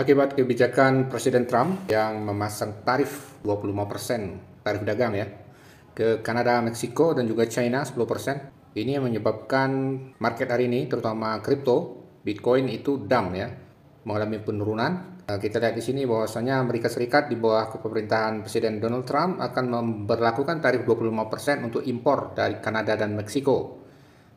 Akibat kebijakan Presiden Trump yang memasang tarif 25% tarif dagang ya ke Kanada, Meksiko dan juga China 10%. Ini yang menyebabkan market hari ini terutama kripto, Bitcoin itu dump ya, mengalami penurunan. Kita lihat di sini bahwasanya Amerika Serikat di bawah kepemerintahan Presiden Donald Trump akan memberlakukan tarif 25% untuk impor dari Kanada dan Meksiko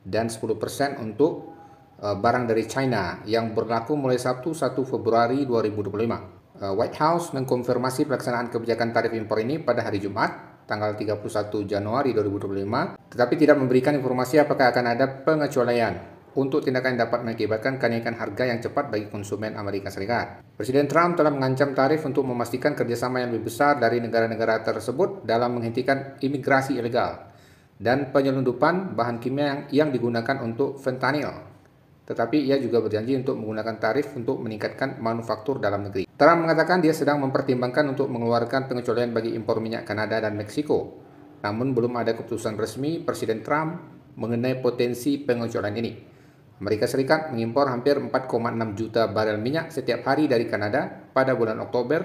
dan 10% untuk barang dari China yang berlaku mulai Sabtu 1 Februari 2025. White House mengkonfirmasi pelaksanaan kebijakan tarif impor ini pada hari Jumat, tanggal 31 Januari 2025, tetapi tidak memberikan informasi apakah akan ada pengecualian untuk tindakan yang dapat mengakibatkan kenaikan harga yang cepat bagi konsumen Amerika Serikat. Presiden Trump telah mengancam tarif untuk memastikan kerjasama yang lebih besar dari negara-negara tersebut dalam menghentikan imigrasi ilegal dan penyelundupan bahan kimia yang digunakan untuk fentanyl. Tetapi ia juga berjanji untuk menggunakan tarif untuk meningkatkan manufaktur dalam negeri. Trump mengatakan dia sedang mempertimbangkan untuk mengeluarkan pengecualian bagi impor minyak Kanada dan Meksiko. Namun belum ada keputusan resmi Presiden Trump mengenai potensi pengecualian ini. Amerika Serikat mengimpor hampir 4,6 juta barel minyak setiap hari dari Kanada pada bulan Oktober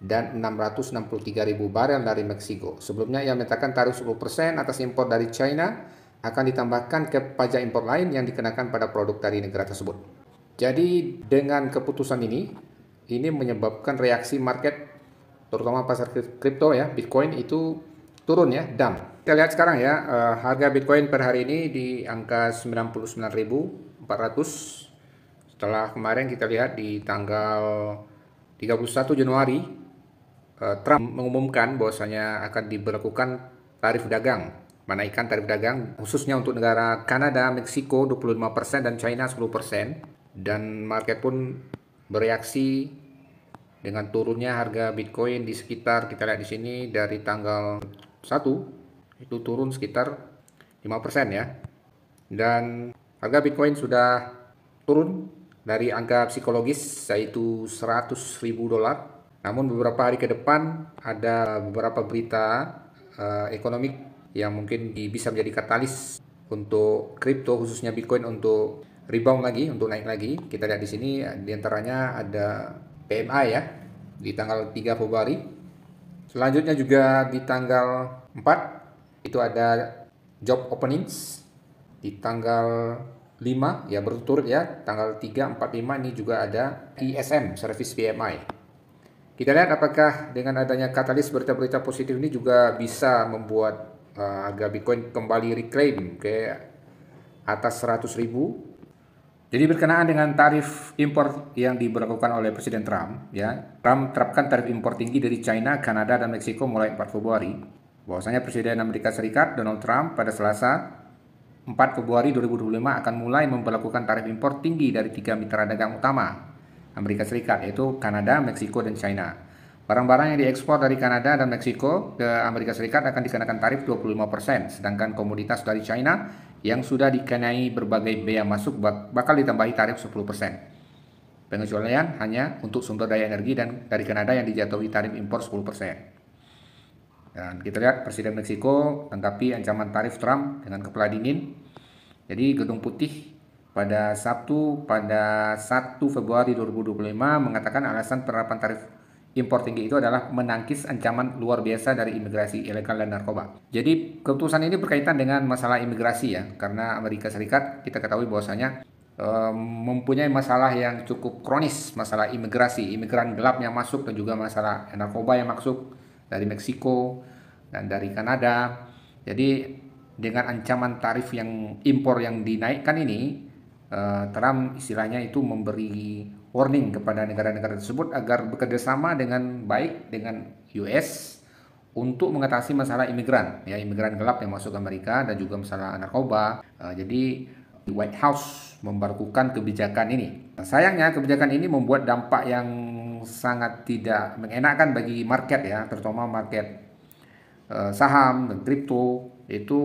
dan 663 ribu barel dari Meksiko. Sebelumnya ia menyatakan tarif 10% atas impor dari China akan ditambahkan ke pajak impor lain yang dikenakan pada produk dari negara tersebut. Jadi dengan keputusan ini menyebabkan reaksi market, terutama pasar kripto ya, Bitcoin itu turun ya, dump. Kita lihat sekarang ya, harga Bitcoin per hari ini di angka 99.400. Setelah kemarin kita lihat di tanggal 31 Januari, Trump mengumumkan bahwasanya akan diberlakukan tarif dagang, menaikkan tarif dagang khususnya untuk negara Kanada, Meksiko 25% dan China 10%, dan market pun bereaksi dengan turunnya harga Bitcoin di sekitar, kita lihat di sini dari tanggal 1 itu turun sekitar 5% ya. Dan harga Bitcoin sudah turun dari angka psikologis yaitu 100.000 dolar. Namun beberapa hari ke depan ada beberapa berita ekonomi yang mungkin bisa menjadi katalis untuk kripto khususnya Bitcoin untuk rebound lagi, untuk naik lagi. Kita lihat di sini diantaranya ada PMI ya di tanggal 3 Februari. Selanjutnya juga di tanggal 4 itu ada job openings. Di tanggal 5 ya berturut ya, tanggal 3, 4, 5 ini juga ada ISM Service PMI. Kita lihat apakah dengan adanya katalis berita-berita positif ini juga bisa membuat harga Bitcoin kembali reclaim ke atas 100.000. Jadi berkenaan dengan tarif impor yang diberlakukan oleh Presiden Trump, ya, Trump terapkan tarif impor tinggi dari China, Kanada, dan Meksiko mulai 4 Februari. Bahwasanya Presiden Amerika Serikat Donald Trump pada Selasa 4 Februari 2025 akan mulai memberlakukan tarif impor tinggi dari 3 mitra dagang utama Amerika Serikat, yaitu Kanada, Meksiko, dan China. Barang-barang yang diekspor dari Kanada dan Meksiko ke Amerika Serikat akan dikenakan tarif 25%, sedangkan komoditas dari China yang sudah dikenai berbagai bea masuk bakal ditambahi tarif 10%. Pengecualian hanya untuk sumber daya energi dan dari Kanada yang dijatuhi tarif impor 10%. Dan kita lihat Presiden Meksiko tanggapi ancaman tarif Trump dengan kepala dingin. Jadi Gedung Putih pada Sabtu pada 1 Februari 2025 mengatakan alasan penerapan tarif impor tinggi itu adalah menangkis ancaman luar biasa dari imigrasi ilegal dan narkoba. Jadi keputusan ini berkaitan dengan masalah imigrasi ya, karena Amerika Serikat kita ketahui bahwasanya mempunyai masalah yang cukup kronis, masalah imigrasi, imigran gelap yang masuk dan juga masalah narkoba yang masuk dari Meksiko dan dari Kanada. Jadi dengan ancaman tarif yang impor yang dinaikkan ini, Trump istilahnya itu memberi warning kepada negara-negara tersebut agar bekerjasama dengan baik dengan US untuk mengatasi masalah imigran, ya, imigran gelap yang masuk Amerika dan juga masalah narkoba. Jadi White House memberlakukan kebijakan ini. Sayangnya kebijakan ini membuat dampak yang sangat tidak mengenakan bagi market ya, terutama market saham dan kripto. Itu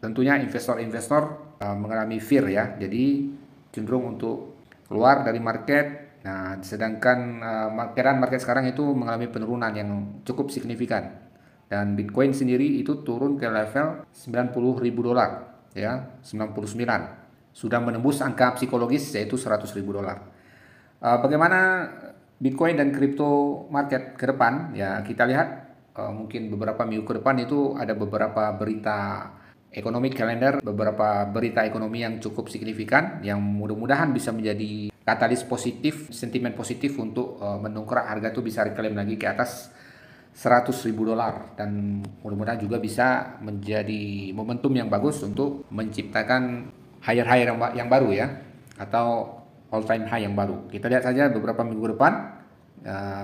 tentunya investor-investor mengalami fear ya, jadi cenderung untuk keluar dari market. Nah, sedangkan market sekarang itu mengalami penurunan yang cukup signifikan. Dan Bitcoin sendiri itu turun ke level 90.000 dolar, ya, 99. Sudah menembus angka psikologis yaitu 100.000 dolar. Bagaimana Bitcoin dan crypto market ke depan, ya kita lihat mungkin beberapa minggu ke depan itu ada beberapa berita economic calendar, beberapa berita ekonomi yang cukup signifikan yang mudah-mudahan bisa menjadi katalis positif, sentimen positif untuk mendongkrak harga itu bisa reclaim lagi ke atas 100.000 dolar, dan mudah-mudahan juga bisa menjadi momentum yang bagus untuk menciptakan higher yang baru ya, atau all time high yang baru. Kita lihat saja beberapa minggu depan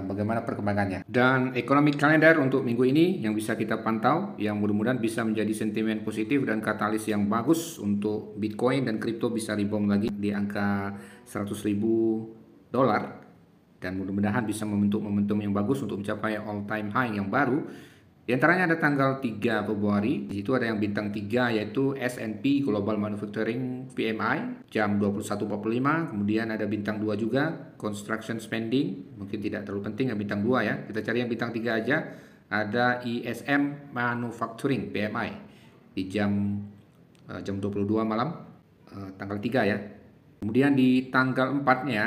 bagaimana perkembangannya. Dan economic calendar untuk minggu ini yang bisa kita pantau, yang mudah-mudahan bisa menjadi sentimen positif dan katalis yang bagus untuk Bitcoin dan kripto bisa rebound lagi di angka 100.000 dolar, dan mudah-mudahan bisa membentuk momentum yang bagus untuk mencapai all time high yang baru. Di antaranya ada tanggal 3 Februari, di situ ada yang bintang 3 yaitu S&P Global Manufacturing PMI jam 21.45, kemudian ada bintang 2 juga Construction Spending, mungkin tidak terlalu penting yang bintang 2 ya. Kita cari yang bintang 3 aja. Ada ISM Manufacturing PMI di jam 22 malam tanggal 3 ya. Kemudian di tanggal 4-nya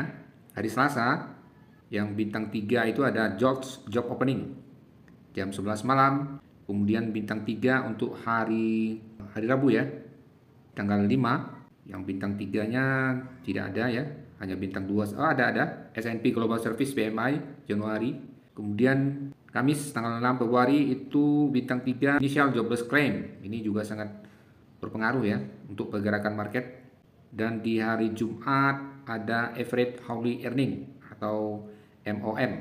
hari Selasa, yang bintang 3 itu ada job opening jam 11 malam. Kemudian bintang 3 untuk hari Rabu ya, tanggal 5, yang bintang 3-nya tidak ada ya, hanya bintang 2. Oh, ada S&P Global Service PMI Januari. Kemudian Kamis tanggal 6 Februari itu bintang 3 initial jobless claim. Ini juga sangat berpengaruh ya untuk pergerakan market. Dan di hari Jumat ada average hourly earning atau MOM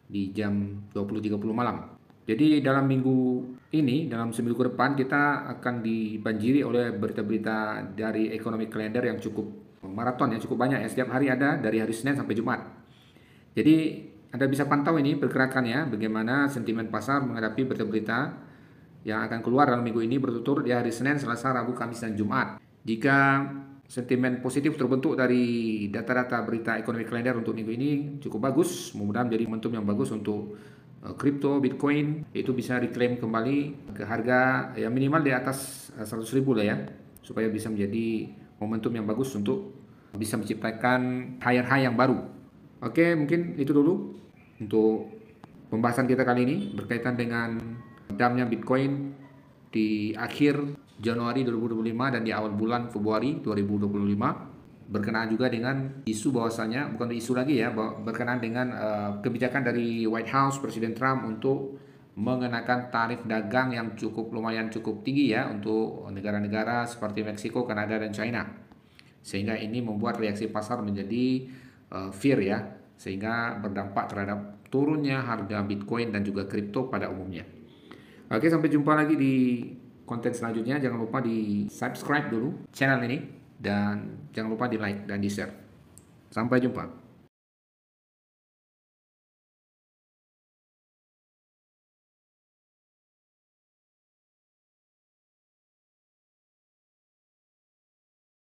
di jam 20.30 malam. Jadi dalam minggu ini, dalam seminggu ke depan kita akan dibanjiri oleh berita-berita dari economic calendar yang cukup maraton ya, cukup banyak ya. Setiap hari ada dari hari Senin sampai Jumat. Jadi Anda bisa pantau ini pergerakannya, bagaimana sentimen pasar menghadapi berita-berita yang akan keluar dalam minggu ini bertutur di hari Senin, Selasa, Rabu, Kamis, dan Jumat. Jika sentimen positif terbentuk dari data-data berita ekonomi kalender untuk minggu ini cukup bagus, mudah-mudahan menjadi momentum yang bagus untuk kripto, Bitcoin itu bisa reclaim kembali ke harga yang minimal di atas 100.000 lah ya, supaya bisa menjadi momentum yang bagus untuk bisa menciptakan higher high yang baru. Oke, mungkin itu dulu untuk pembahasan kita kali ini berkaitan dengan damnya Bitcoin di akhir Januari 2025 dan di awal bulan Februari 2025, berkenaan juga dengan isu bahwasanya, bukan isu lagi ya, berkenaan dengan kebijakan dari White House Presiden Trump untuk mengenakan tarif dagang yang lumayan cukup tinggi ya untuk negara-negara seperti Meksiko, Kanada, dan China. Sehingga ini membuat reaksi pasar menjadi fear ya, sehingga berdampak terhadap turunnya harga Bitcoin dan juga kripto pada umumnya. Oke, sampai jumpa lagi di konten selanjutnya. Jangan lupa di subscribe dulu channel ini, dan jangan lupa di like dan di share. Sampai jumpa.